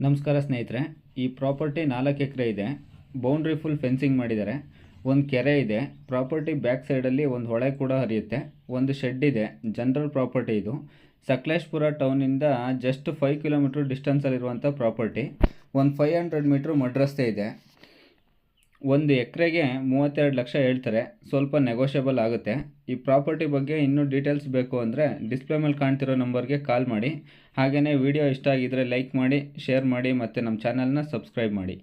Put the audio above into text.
ನಮಸ್ಕಾರ ಸ್ನೇಹಿತರೆ, ಈ ಪ್ರಾಪರ್ಟಿ 4 ಎಕರೆ ಇದೆ. ಬೌಂಡ್ರಿ ಫುಲ್ ಫೆನ್ಸಿಂಗ್ ಮಾಡಿದ್ದಾರೆ. ಒಂದು ಕೆರೆ ಇದೆ. ಪ್ರಾಪರ್ಟಿ ಬ್ಯಾಕ್ ಸೈಡಲ್ಲಿ ಒಂದು ಹೊಳೆ ಕೂಡ ಹರಿಯುತ್ತೆ. ಒಂದು ಶೆಡ್ ಇದೆ. ಜನರಲ್ ಪ್ರಾಪರ್ಟಿ ಇದು. ಸಕಲೇಶಪುರ ಟೌನಿಂದ ಜಸ್ಟ್ 5 ಕಿಲೋಮೀಟ್ರ್ ಡಿಸ್ಟೆನ್ಸಲ್ಲಿರುವಂಥ ಪ್ರಾಪರ್ಟಿ. ಒಂದು 500 ಮೀಟ್ರ್ ಮಡ್ರಸ್ತೆ ಇದೆ. ಒಂದು ಎಕರೆಗೆ 32 ಲಕ್ಷ ಹೇಳ್ತಾರೆ. ಸ್ವಲ್ಪ ನೆಗೋಷಿಯಬಲ್ ಆಗುತ್ತೆ. ಈ ಪ್ರಾಪರ್ಟಿ ಬಗ್ಗೆ ಇನ್ನೂ ಡೀಟೇಲ್ಸ್ ಬೇಕು ಅಂದರೆ ಡಿಸ್ಪ್ಲೇ ಮೇಲೆ ಕಾಣ್ತಿರೋ ನಂಬರ್ಗೆ ಕಾಲ್ ಮಾಡಿ. ಹಾಗೆಯೇ ವಿಡಿಯೋ ಇಷ್ಟ ಆಗಿದ್ದರೆ ಲೈಕ್ ಮಾಡಿ, ಶೇರ್ ಮಾಡಿ ಮತ್ತು ನಮ್ಮ ಚಾನಲ್ನ ಸಬ್ಸ್ಕ್ರೈಬ್ ಮಾಡಿ.